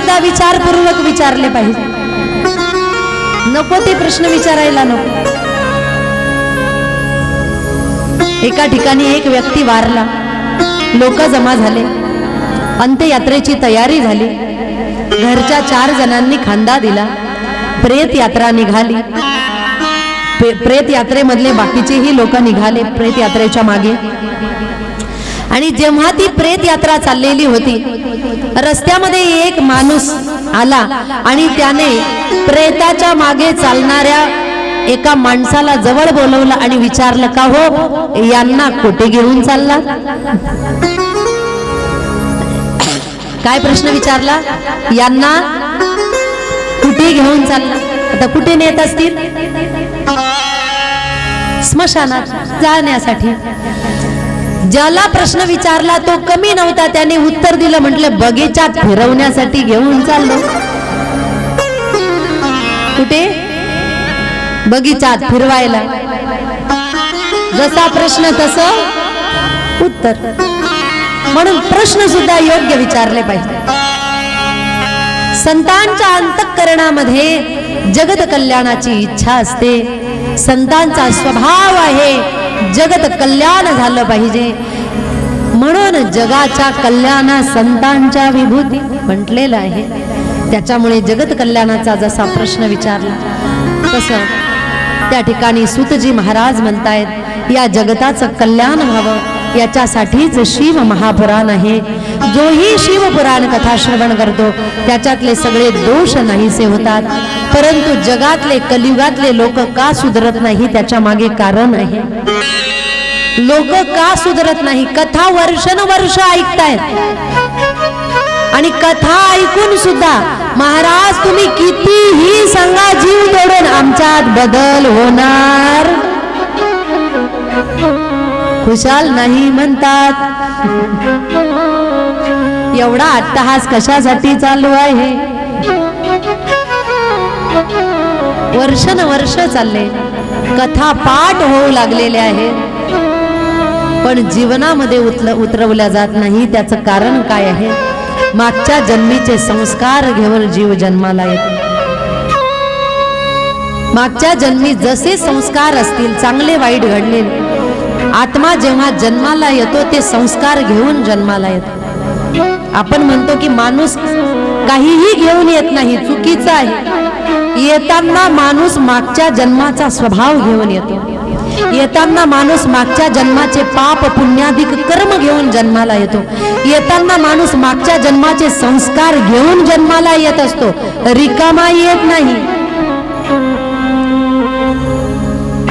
सुद्धा विचारपूर्वक विचारले पाहिजे, नको ते प्रश्न विचारायला नको. एका ठिकाणी एक व्यक्ती वारला, लोक जमा झाले, अंत्ययात्रेची तयारी झाली. घरच्या 4 जणांनी खांदा दिला, प्रेत यात्रा निघाली. प्रेत यात्रेमधले बाकीचेही लोक निघाले प्रेत यात्रेच्या मागे. आणि जेव्हा ती प्रेत यात्रा चाललेली होती, रस्त्यामध्ये एक माणूस आला आणि त्याने प्रेताच्या मागे चालणाऱ्या एका माणसाला जवळ बोलवलं आणि विचारलं, का हो, यांना कुठे घेऊन चालला? काय प्रश्न विचारला? यांना कुठे घेऊन चालला? आता कुठे नेत असतील? स्मशानात जाण्यासाठी. ज्याला प्रश्न विचारला तो कमी नव्हता, त्याने उत्तर दिलं, म्हटलं बगीचात फिरवण्यासाठी घेऊन चाललो. कुठे? बगीचात फिरवायला. जसा प्रश्न तसं उत्तर. म्हणून प्रश्न सुद्धा योग्य विचारले पाहिजे. संतांच्या अंतःकरणामध्ये जगत कल्याणाची इच्छा असते. संतांचा स्वभाव आहे जगत कल्याण झालं पाहिजे, म्हणून जगाच्या कल्याणा संतांच्या विभूती म्हटलेलं आहे. त्याच्यामुळे जगत कल्याणाचा जसा प्रश्न विचारला तसं त्या ठिकाणी सूतजी महाराज म्हणतायत, या जगताचं कल्याण व्हावं याच्यासाठीच शिव महापुराण आहे. जोही शिवपुराण कथा श्रवण करतो त्याच्यातले सगळे दोष नाहीसे होतात. परंतु जगातले कलियुगातले लोक का सुधरत नाही त्याच्या मागे कारण आहे. लोक का सुधरत नाही? कथा वर्षानुवर्ष ऐकतायत आणि कथा ऐकून सुद्धा महाराज तुम्ही कितीही सांगा जीव तोडून आमच्यात बदल होणार खुशाल नाही म्हणतात. एवढा अट्टहास कशासाठी चालू आहे? वर्षानुवर्ष चालले, कथा पाठ होऊ लागलेले आहे, पण जीवनामध्ये उतरवल्या जात नाही. त्याचं कारण काय आहे? मागच्या जन्मीचे संस्कार घेऊन जीव जन्माला येतो. मागच्या जन्मी जसे संस्कार असतील चांगले वाईट घडलेले, आत्मा जेव्हा जन्माला येतो ते संस्कार घेऊन जन्माला येतो. आपण म्हणतो की माणूस काहीही घेऊन येत नाही, चुकीचं आहे. येताना माणूस मागच्या जन्माचा स्वभाव घेऊन येतो. येताना माणूस मागच्या जन्माचे पाप पुण्याधिक कर्म घेऊन जन्माला येतो. येताना माणूस मागच्या जन्माचे संस्कार घेऊन जन्माला येत असतो, रिकामा येत नाही.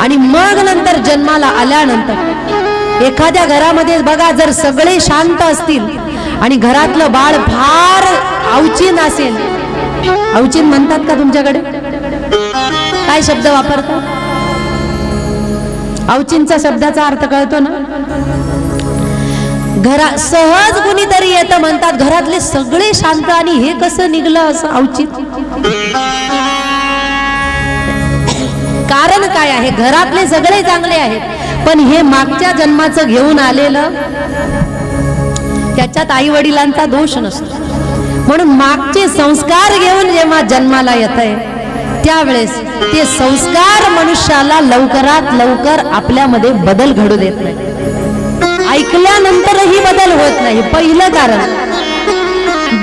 आणि मग नंतर जन्माला आल्यानंतर एखाद्या घरामध्ये बघा, जर सगळे शांत असतील आणि घरातलं बाळ फार अवचीन असेल, अवचीन म्हणतात का तुमच्याकडे? काय शब्द वापरतात? अवचीनचा शब्दाचा अर्थ कळतो ना? घरा सहज कुणीतरी येतं, म्हणतात घरातले सगळे शांत आणि हे कसं निघलं असं अवचीन. कारण काय आहे? घरातले सगळे चांगले आहेत, पण हे मागच्या जन्माचं घेऊन आलेलं त्याच्यात आई वडिलांचा दोष नसतो. म्हणून मागचे संस्कार घेऊन जेव्हा जन्माला येत आहे त्यावेळेस ते संस्कार मनुष्याला लवकरात लवकर आपल्यामध्ये बदल घडू देत नाही. ऐकल्यानंतरही बदल होत नाही, पहिलं कारण.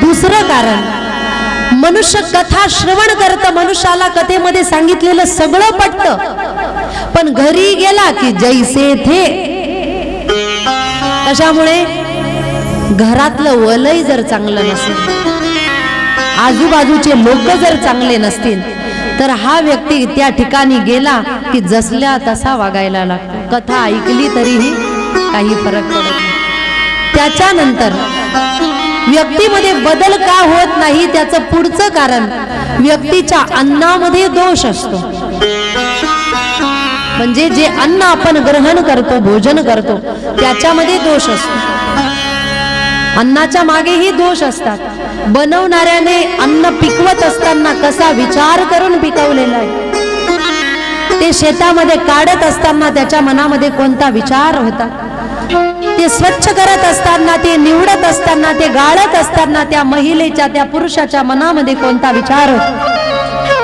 दुसरं कारण, मनुष्य कथा श्रवण करत, मनुष्याला कथेमध्ये सांगितलेलं सगळं पटतं, पण घरी गेला की जैसे थे. कशामुळे? घरातलं वलय जर चांगलं नसेल, आजूबाजूचे लोक जर चांगले नसतील, तर हा व्यक्ती त्या ठिकाणी गेला की जसल्या तसा वागायला लागतो. कथा ऐकली तरीही काही फरक पडत नाही. त्याच्यानंतर व्यक्तीमध्ये बदल का होत नाही? त्याचं पुढचं कारण, व्यक्तीच्या अन्नामध्ये दोष असतो. म्हणजे जे अन्न आपण ग्रहण करतो, भोजन करतो, त्याच्यामध्ये दोष असतो. अन्नाच्या मागेही दोष असतात. बनवणाऱ्याने अन्न पिकवत असताना कसा विचार करून पिकवलेला आहे, ते शेतामध्ये काढत असताना त्याच्या मनामध्ये कोणता विचार होता, ते स्वच्छ करत असताना, ते निवडत असताना, ते गाळत असताना त्या महिलेच्या, त्या पुरुषाच्या मनामध्ये कोणता विचार होतो.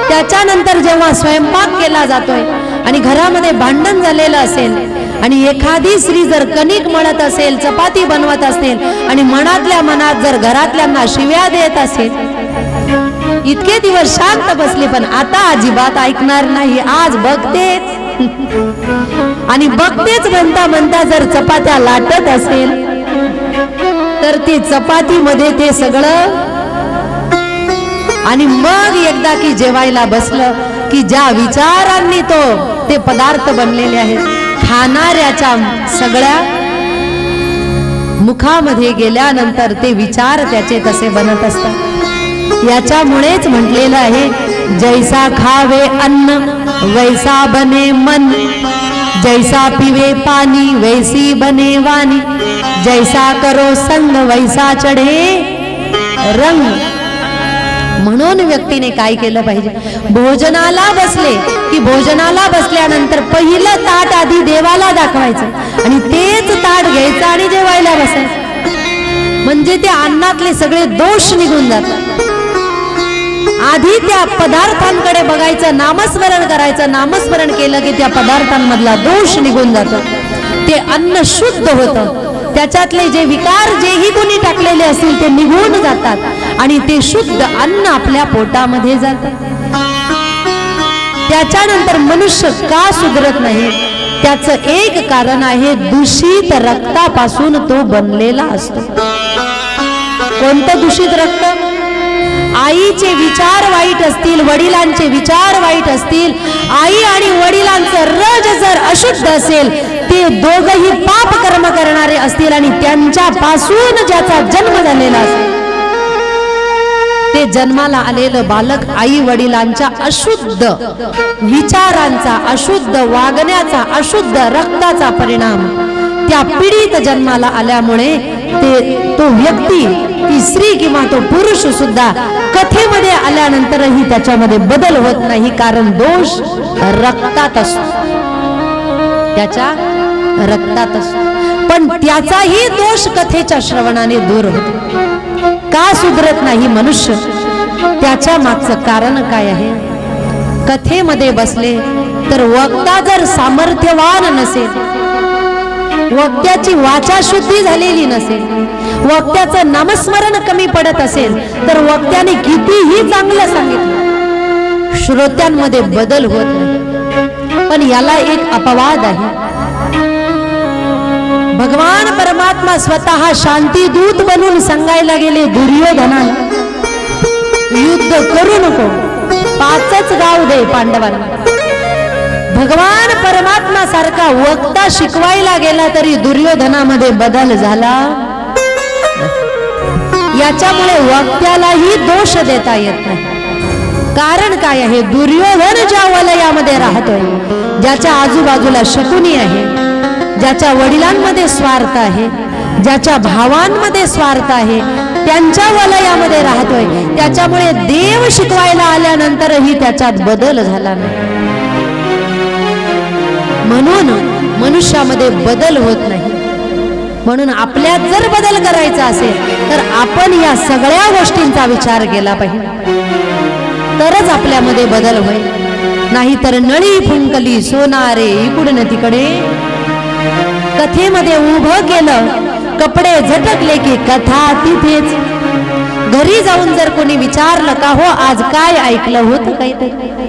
त्याच्यानंतर जेव्हा स्वयंपाक केला जातोय आणि घरामध्ये भांडण झालेलं असेल आणि एखादी स्त्री जर कणिक मळत असेल, चपाती बनवत असेल आणि मनातल्या मनात जर घरातल्यांना शिव्या देत असेल, इतके दिवस शांत बसले पण आता अजिबात ऐकणार नाही, आज बघतेच आणि बघतेच म्हणता म्हणता जर चपात्या लाटत असेल तर ते चपातीमध्ये ते सगळं आणि मग एकदा की जेवायला बसलं की ज्या विचारांनी ते पदार्थ बनलेले आहेत, खाणाऱ्याच्या सगळ्या मुखामध्ये गेल्यानंतर ते विचार त्याचे तसे बनत असतात. याच्यामुळेच म्हटलेलं आहे, जैसा खावे अन्न वैसा बने मन, जैसा पिवे पानी वैसी बने वाणी, जैसा करो संग वैसा चढे रंग. म्हणून व्यक्तीने काय केलं पाहिजे, भोजनाला बसले की भोजनाला बसल्यानंतर पहिलं ताट आधी देवाला दाखवायचं आणि तेच ताट घ्यायचं आणि जेवायला बसायचं, म्हणजे त्या अन्नातले सगळे दोष निघून जातात. आधी त्या पदार्थांकडे बघायचं, नामस्मरण करायचं, नामस्मरण केलं की त्या पदार्थांमधला दोष निघून जातो, ते अन्न शुद्ध होतं, त्याच्यातले जे विकार जेही कोणी टाकलेले असतील ते निघून जातात आणि ते शुद्ध अन्न आपल्या पोटामध्ये जातं. त्याच्यानंतर मनुष्य का सुधरत नाही, त्याचं एक कारण आहे, दूषित रक्तापासून तो बनलेला असतो. कोणतं दूषित रक्त? आईचे विचार वाईट असतील, वडिलांचे विचार वाईट असतील, आई आणि वडिलांचं रज जर अशुद्ध असेल, ते दोघही पाप कर्म करणारे असतील आणि त्यांच्यापासून ज्याचा जन्म झालेला असेल, ते जन्माला आलेलं बालक आई वडिलांच्या अशुद्ध विचारांचा, अशुद्ध वागण्याचा, अशुद्ध रक्ताचा परिणाम त्या पीडित जन्माला आल्यामुळे तो व्यक्ती, ती स्त्री किंवा तो पुरुष सुद्धा कथेमध्ये आल्यानंतरही त्याच्यामध्ये बदल होत नाही, कारण दोष रक्तात असतो, त्याच्या रक्तात असतो. पण त्याचाही दोष कथेच्या श्रवणाने दूर होतो. का सुधरत नाही मनुष्य? त्याच्या मागचं कारण काय आहे? कथेमध्ये बसले तर वक्ता जर सामर्थ्यवान नसेल, वक्त्याची वाचा शुद्धी झालेली नसेल, वक्त्याचं नामस्मरण कमी पडत असेल, तर वक्त्याने कितीही चांगलं सांगितलं, श्रोत्यांमध्ये बदल होत नाही. पण याला एक अपवाद आहे. भगवान परमात्मा स्वतः शांती दूत बनून सांगायला गेले दुर्योधनाला, युद्ध करू नको, 5च गाव दे पांडवांना. भगवान परमात्मा सारखा वक्ता शिकवायला गेला तरी दुर्योधनामध्ये बदल झाला. याच्यामुळे वक्त्यालाही दोष देता येत नाही. कारण काय आहे? दुर्योधन ज्या वलयामध्ये राहतोय, ज्याच्या आजूबाजूला शकुनी आहे, ज्याच्या वडिलांमध्ये स्वार्थ आहे, ज्याच्या भावांमध्ये स्वार्थ आहे, त्यांच्या वलयामध्ये राहतोय, त्याच्यामुळे देव शिकवायला आल्यानंतरही त्याच्यात बदल झाला नाही. म्हणून मनुष्यामध्ये बदल होत नाही. म्हणून आपल्यात जर बदल करायचा असेल तर आपण या सगळ्या गोष्टींचा विचार केला पाहिजे, तरच आपल्यामध्ये बदल होईल. नाहीतर नळी फुंकली सोनारे इकडून तिकडे, कथेमध्ये उभं केलं, कपडे झटकले की कथा तिथेच. घरी जाऊन जर कोणी विचारलं का हो आज काय ऐकलं होतं काहीतरी,